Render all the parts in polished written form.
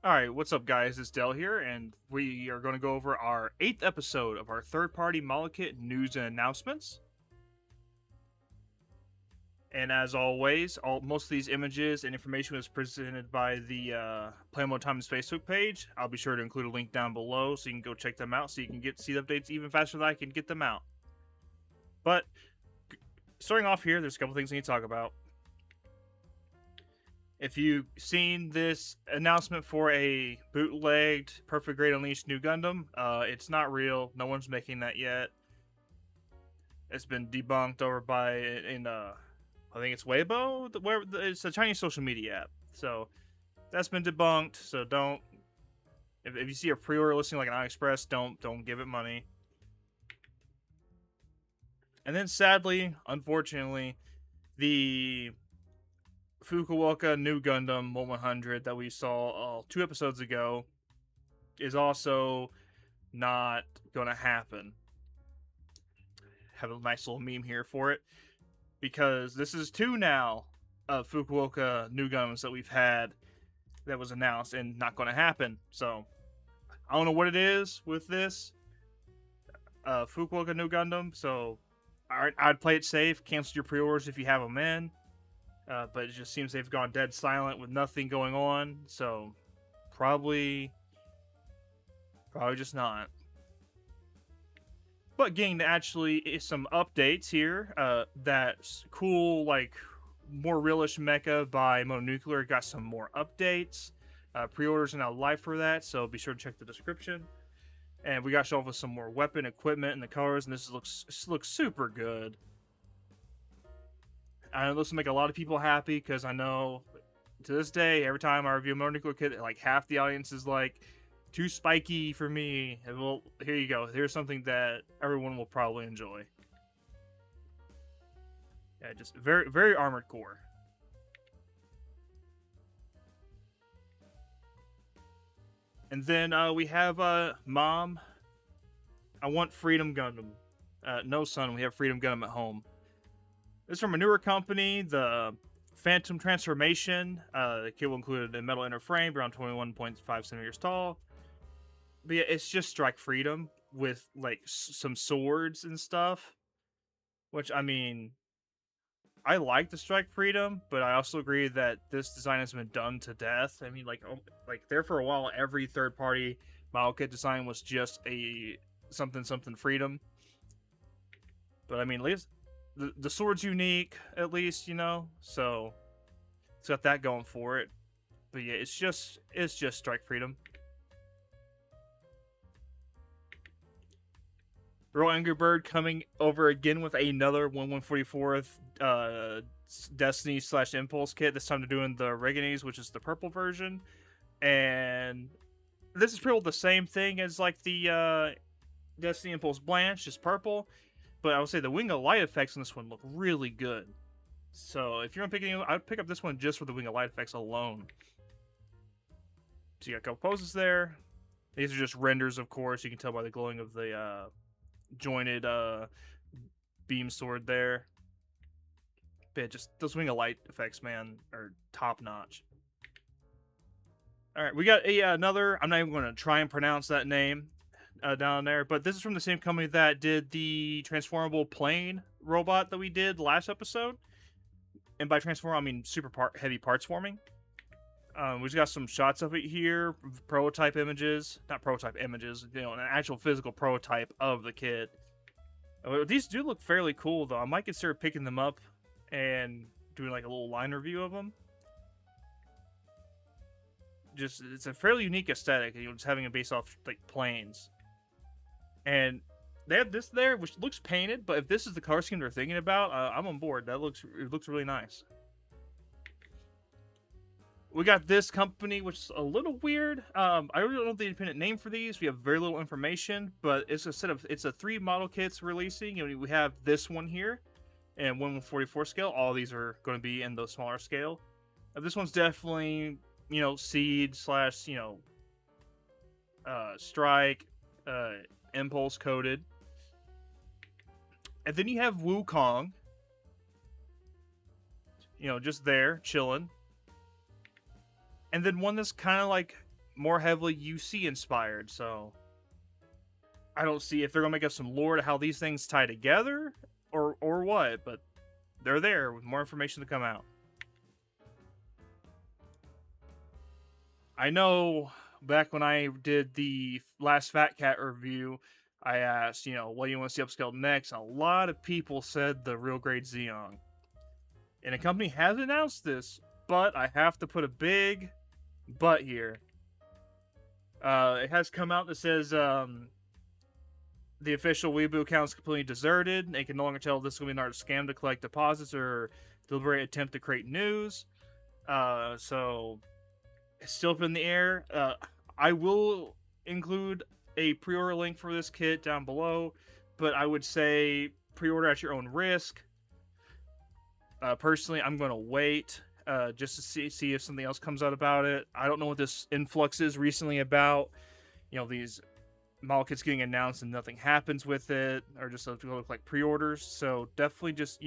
Alright, what's up, guys? It's Dell here, and we are going to go over our 8th episode of our third-party Malekith news and announcements. And as always, most of these images and information was presented by the Playmo Times Facebook page. I'll be sure to include a link down below so you can go check them out so you can see the updates even faster than I can get them out. But, starting off here, there's a couple things I need to talk about. If you've seen this announcement for a bootlegged Perfect Grade Unleashed new Gundam, it's not real. No one's making that yet. It's been debunked over by I think it's Weibo, it's a Chinese social media app. So that's been debunked. So don't, if you see a pre-order listing like an AliExpress, don't give it money. And then sadly, unfortunately, the Fukuoka new Gundam 100 that we saw 2 episodes ago is also not gonna happen. Have a nice little meme here for it, because this is 2 now of Fukuoka new Gundams that we've had that was announced and not gonna happen. So I don't know what it is with this Fukuoka new Gundam. So I'd play it safe, cancel your pre-orders if you have them in. But it just seems they've gone dead silent with nothing going on, so probably just not. But getting to actually some updates here, that's cool, like more realish mecha by Mononuclear got some more updates. Pre-orders are now live for that, so be sure to check the description. And we got to show off with some more weapon equipment and the colors, and this looks super good. I know this will make a lot of people happy, because I know to this day, every time I review a Mononuclear kit, like half the audience is like, too spiky for me. And well, here you go. Here's something that everyone will probably enjoy. Yeah, just very, very armored core. And then we have Mom, I want Freedom Gundam. No, son, we have Freedom Gundam at home. This is from a newer company, the Phantom Transformation. The kit will include a metal inner frame, around 21.5 centimeters tall. But yeah, it's just Strike Freedom with like some swords and stuff. Which, I mean, I like the Strike Freedom, but I also agree that this design has been done to death. I mean, like there for a while, every third-party model kit design was just a something Freedom. But I mean, at least the sword's unique, at least, you know. So it's got that going for it. But yeah, it's just Strike Freedom. Royal Angry Bird coming over again with another 1144th Destiny / Impulse kit. This time they're doing the Reganese, which is the purple version. And this is pretty much the same thing as like the Destiny Impulse Blanche, just purple. But I would say the Wing of Light effects on this one look really good. So if you're gonna pick any, I would pick up this one just for the Wing of Light effects alone. So you got a couple poses there. These are just renders, of course. You can tell by the glowing of the jointed beam sword there. But just those Wing of Light effects, man, are top notch. All right, we got another. I'm not even going to try and pronounce that name down there, but this is from the same company that did the transformable plane robot that we did last episode. And by transform, I mean heavy parts forming. We just got some shots of it here, prototype images, not prototype images, you know, an actual physical prototype of the kit. These do look fairly cool, though. I might consider picking them up and doing like a little line review of them. Just, it's a fairly unique aesthetic, you know, just having it based off like planes. And they have this there, which looks painted, but if this is the color scheme they're thinking about, I'm on board. It looks really nice. We got this company, which is a little weird. I really don't know the independent name for these. We have very little information, but it's a 3 model kits releasing, and we have this one here, and 1/44 scale. All of these are going to be in the smaller scale. This one's definitely, you know, Seed / you know, Strike, Impulse coded. And then you have Wukong, you know, just there chilling. And then one that's kind of like more heavily UC inspired. So I don't see if they're gonna make up some lore to how these things tie together or what, but they're there with more information to come out. I know back when I did the last Fat Cat review, I asked, what do you want to see upscaled next? A lot of people said the real grade Zeong. And a company has announced this, but I have to put a big but here. It has come out that says the official Weibo account is completely deserted. They can no longer tell if this is going to be another scam to collect deposits or deliberate attempt to create news. So it's still up in the air. I will include a pre-order link for this kit down below, but I would say pre-order at your own risk. Personally, I'm going to wait just to see if something else comes out about it. I don't know what this influx is recently about. These model kits getting announced and nothing happens with it, or just look like pre-orders. So definitely just,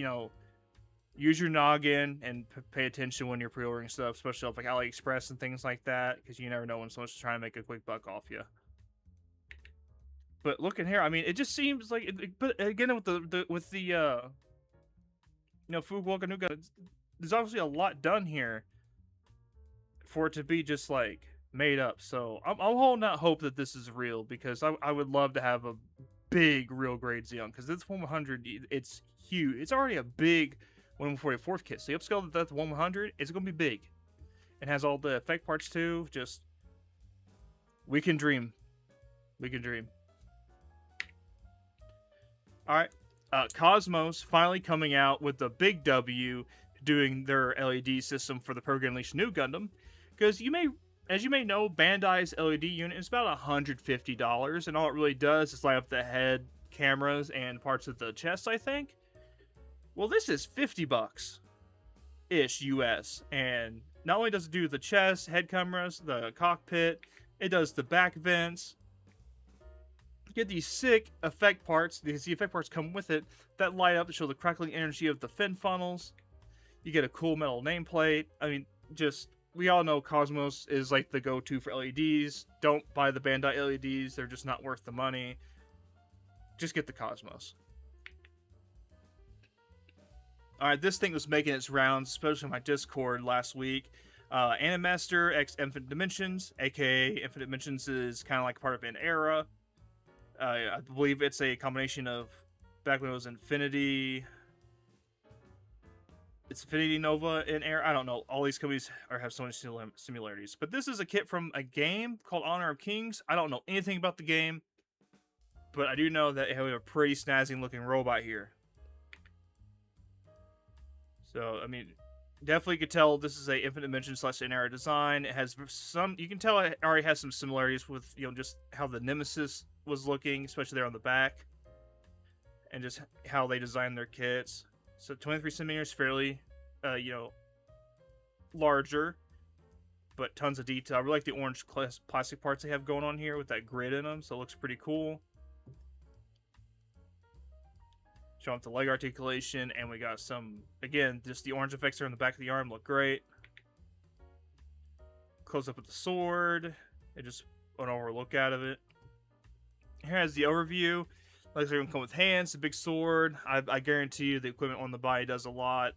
use your noggin and pay attention when you're pre-ordering stuff, especially off like AliExpress and things like that, because you never know when someone's trying to make a quick buck off you. But looking here, I mean, it just seems like, but again, with the Fukuoka Nuga, there's obviously a lot done here for it to be just like made up. So I'm holding out hope that this is real, because I would love to have a big real grade Zeong, because this 100, it's huge. It's already a big 144th kit. So you upscale that to 100, it's going to be big. It has all the effect parts too. Just, we can dream. We can dream. Alright. Cosmos finally coming out with the big W, doing their LED system for the Program Unleashed New Gundam. Because as you may know, Bandai's LED unit is about $150, and all it really does is light up the head, cameras, and parts of the chest, I think. Well, this is $50-ish US, and not only does it do the chest, head cameras, the cockpit, it does the back vents. You get these sick effect parts. The effect parts come with it that light up to show the crackling energy of the fin funnels. You get a cool metal nameplate. I mean, we all know Cosmos is like the go-to for LEDs. Don't buy the Bandai LEDs. They're just not worth the money. Just get the Cosmos. Alright, this thing was making its rounds, especially on my Discord last week. Animaster X Infinite Dimensions, aka Infinite Dimensions, is kind of like part of an era. I believe it's a combination of back when it was Infinity. It's Infinity Nova in Air. I don't know. All these companies have so many similarities. But this is a kit from a game called Honor of Kings. I don't know anything about the game, but I do know that it has a pretty snazzy looking robot here. So, I mean, definitely could tell this is a Infinite Dimension / Era design. It has some, you can tell it already has some similarities with, just how the Nemesis was looking, especially there on the back, and just how they designed their kits. So 23 centimeters, fairly, larger, but tons of detail. I really like the orange plastic parts they have going on here with that grid in them, so it looks pretty cool. Showing off the leg articulation, and we got some, again, just the orange effects there on the back of the arm look great. Close up with the sword, and just an over look out of it. Here has the overview. Like they're gonna come with hands, a big sword. I guarantee you the equipment on the body does a lot.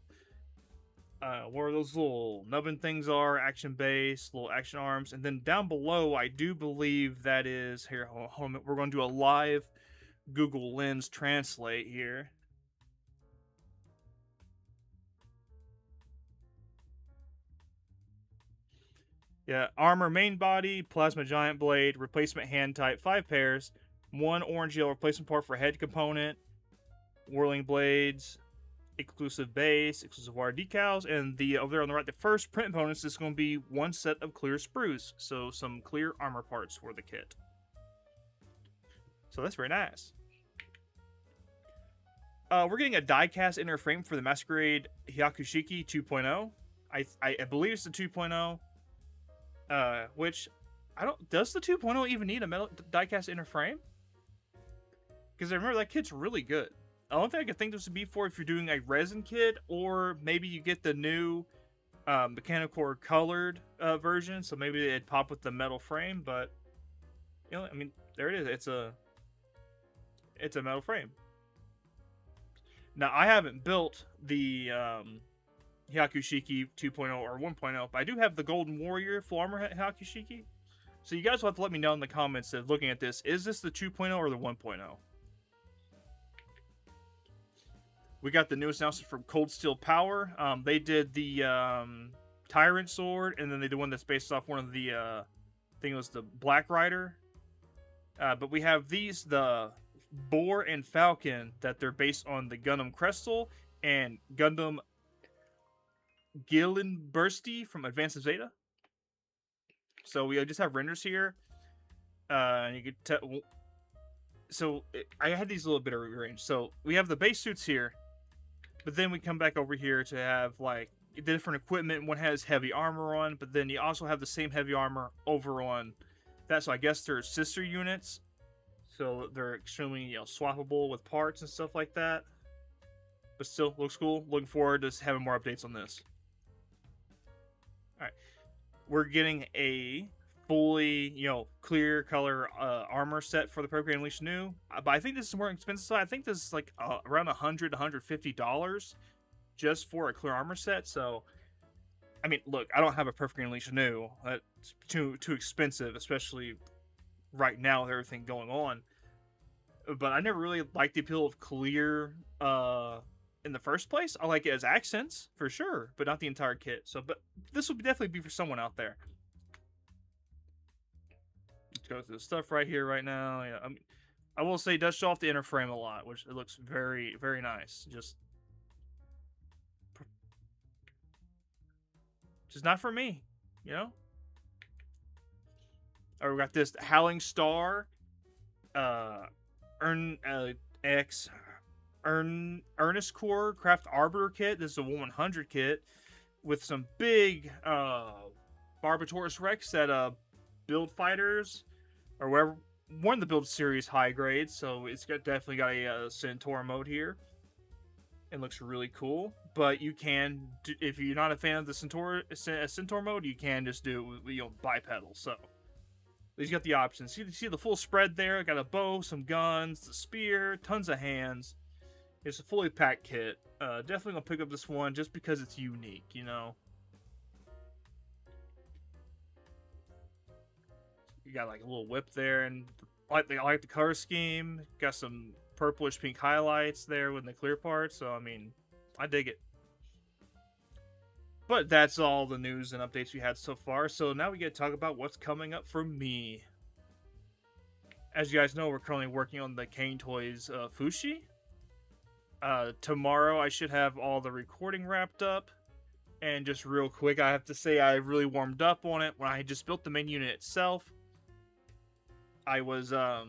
Where those little nubbin things are, action base, little action arms, and then down below, I do believe that is here. Hold on, we're going to do a live Google Lens translate here. Yeah, armor, main body, plasma giant blade, replacement hand type, 5 pairs, 1 orange yellow replacement part for head component, whirling blades, exclusive base, exclusive wire decals, and the over there on the right, the first print components is going to be 1 set of clear sprues, so some clear armor parts for the kit. So that's very nice. We're getting a die-cast inner frame for the Masquerade Hiakushiki 2.0. I believe it's the 2.0. Which, does the 2.0 even need a metal die-cast inner frame? Because I remember that kit's really good. The only thing I could think this would be for if you're doing a resin kit, or maybe you get the new mechanical colored version, so maybe it'd pop with the metal frame. But I mean, there it is. It's a metal frame. Now I haven't built the Hiakushiki 2.0 or 1.0, but I do have the Golden Warrior full armor Hiakushiki. So you guys will have to let me know in the comments that looking at this, is this the 2.0 or the 1.0? We got the newest announcement from Cold Steel Power. They did the Tyrant Sword, and then they did one that's based off one of the, I think it was the Black Rider. But we have these, the Boar and Falcon, that they're based on the Gundam Crystal and Gundam Gillenbursty from Advanced Zeta. So we just have renders here. You could tell. So I had these a little bit of rearranged. So we have the base suits here, but then we come back over here to have like different equipment. One has heavy armor on, but then you also have the same heavy armor over on that. So I guess they're sister units. So they're extremely swappable with parts and stuff like that. But still looks cool. Looking forward to having more updates on this. All right, we're getting a fully clear color armor set for the Program Unleashed New, but I think this is more expensive. So I think this is like around $100-$150 just for a clear armor set. So I mean, look, I don't have a Perfect Unleashed New. That's too expensive, especially right now with everything going on. But I never really liked the appeal of clear in the first place. I like it as accents for sure, but not the entire kit. So, but this will definitely be for someone out there. Let's go through the stuff right here, right now. Yeah, I will say it does show off the inner frame a lot, which it looks very, very nice. Just not for me, Alright, we got this Howling Star, Ernest Core Craft Arbiter kit. This is a 100 kit with some big Barbatorus Rex that build fighters or wherever one of the build series high grades. So it's definitely got a Centaur mode here. It looks really cool, but you can, if you're not a fan of the Centaur mode, you can just do it with bipedal. So he's got the options. See the full spread there. Got a bow, some guns, the spear, tons of hands. It's a fully packed kit. Definitely gonna pick up this one just because it's unique, You got like a little whip there, and I like the color scheme. Got some purplish pink highlights there with the clear parts. So I mean, I dig it. But that's all the news and updates we had so far. So now we get to talk about what's coming up for me. As you guys know, we're currently working on the Kane Toys Fushi. Tomorrow I should have all the recording wrapped up. And just real quick, I have to say I really warmed up on it when I just built the main unit itself. I was, as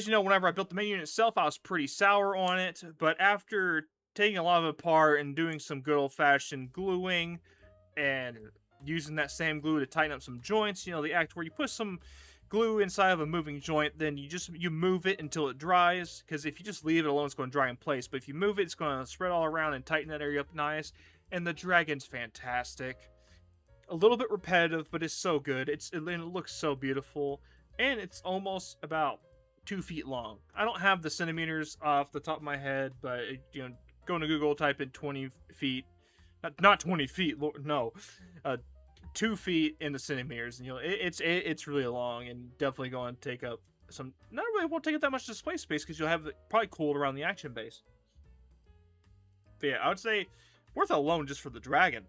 you know, whenever I built the main unit itself, I was pretty sour on it. But after taking a lot of it apart and doing some good old-fashioned gluing and using that same glue to tighten up some joints, the act where you put some glue inside of a moving joint, then you move it until it dries, because if you just leave it alone, it's going to dry in place. But if you move it, it's going to spread all around and tighten that area up nice. And the dragon's fantastic. A little bit repetitive, but it's so good. It looks so beautiful, and it's almost about 2 feet long. I don't have the centimeters off the top of my head, but go into Google, type in 20 feet, not 20 feet, no, 2 feet in the centimeters, and it's really long and definitely going to take up some. Not really won't take up that much display space because you'll have it probably cooled around the action base. But yeah, I would say worth it alone just for the dragon.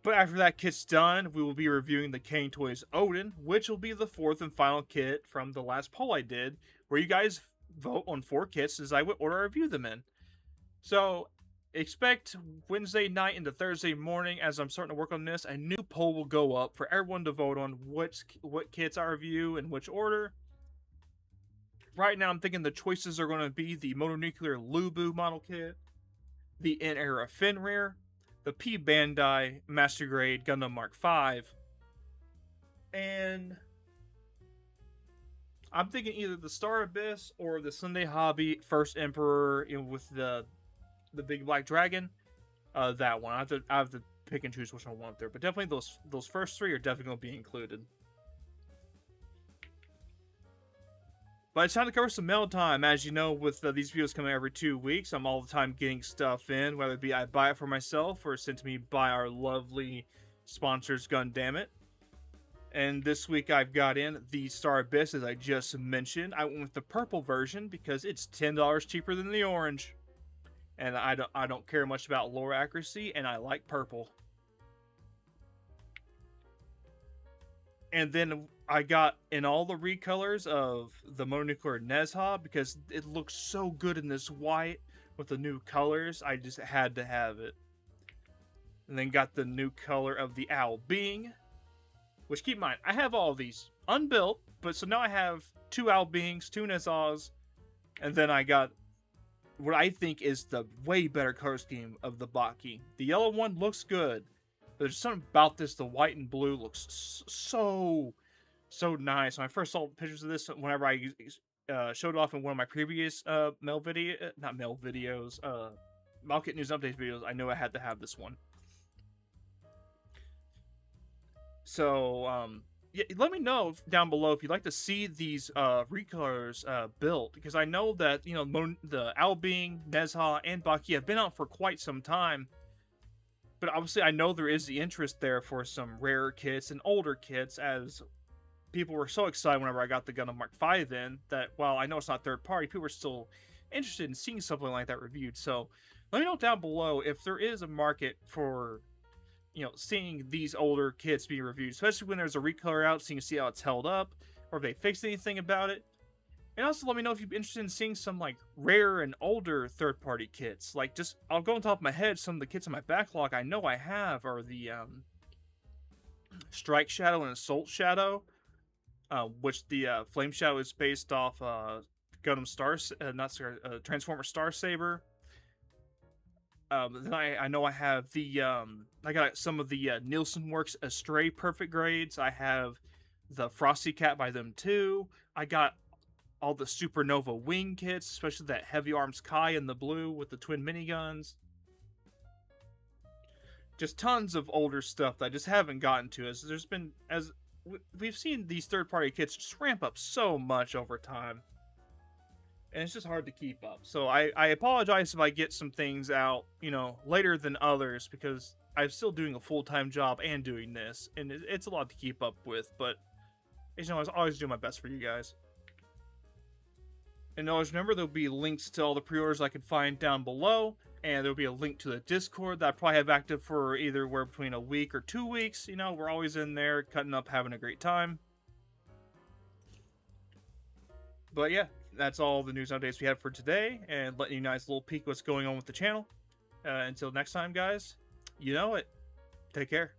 But after that kit's done, we will be reviewing the Kane Toys Odin, which will be the 4th and final kit from the last poll I did, where you guys vote on 4 kits as I would order I review them in. So expect Wednesday night into Thursday morning, as I'm starting to work on this, a new poll will go up for everyone to vote on what kits I review in which order. Right now I'm thinking the choices are going to be the Motonuclear Lubu model kit, the N-Era Fenrir, the P Bandai Master Grade Gundam Mark V, and I'm thinking either the Star Abyss or the Sunday Hobby First Emperor with the the big black dragon. That one. I have to pick and choose which one I want there, but definitely those first three are definitely going to be included. But it's time to cover some mail time. As you know, with these videos coming every 2 weeks, I'm all the time getting stuff in, whether it be I buy it for myself or sent to me by our lovely sponsors, Gundam. And this week I've got in the Star Abyss, as I just mentioned. I went with the purple version because it's $10 cheaper than the orange. And I don't care much about lore accuracy, and I like purple. And then I got in all the recolors of the Mononuclear Nezha because it looks so good in this white with the new colors. I just had to have it. And then got the new color of the Owl Being. Which, keep in mind, I have all of these unbuilt, but so now I have 2 Owl Beings, 2 Nezhas, and then I got what I think is the way better color scheme of the Baki. The yellow one looks good, but there's something about this, the white and blue looks so nice. When I first saw pictures of this, whenever I showed it off in one of my previous Market News Updates videos, I knew I had to have this one. So, yeah, let me know down below if you'd like to see these recolors built, because I know that, you know, the Owl Being, Nezha, and Baki have been out for quite some time, but obviously I know there is the interest there for some rarer kits and older kits, as people were so excited whenever I got the Gundam Mark V in, that while I know it's not third party, people were still interested in seeing something like that reviewed. So let me know down below if there is a market for, you know, seeing these older kits be reviewed, especially when there's a recolor out, so you can see how it's held up, or if they fixed anything about it. And also let me know if you'd be interested in seeing some, like, rare and older third-party kits. Like, just, I'll go on top of my head, some of the kits in my backlog I know I have are the, Strike Shadow and Assault Shadow, which the, Flame Shadow is based off, Gundam Transformer Star Saber. Then I know I have the, I got some of the Nielsen Works Astray Perfect grades. I have the Frosty Cat by them too. I got all the Supernova Wing kits, especially that Heavy Arms Kai in the blue with the twin miniguns. Just tons of older stuff that I just haven't gotten to, as there's been, as we've seen these third-party kits just ramp up so much over time. And it's just hard to keep up. So I apologize if I get some things out, you know, later than others, because I'm still doing a full-time job and doing this, and it's a lot to keep up with, but, you know, I always do my best for you guys. And always remember, there'll be links to all the pre-orders I can find down below, and there'll be a link to the Discord that I probably have active for either between a week or 2 weeks. You know, we're always in there, cutting up, having a great time. But yeah, that's all the news updates we have for today, and letting you guys a little peek what's going on with the channel. Until next time, guys, you know it. Take care.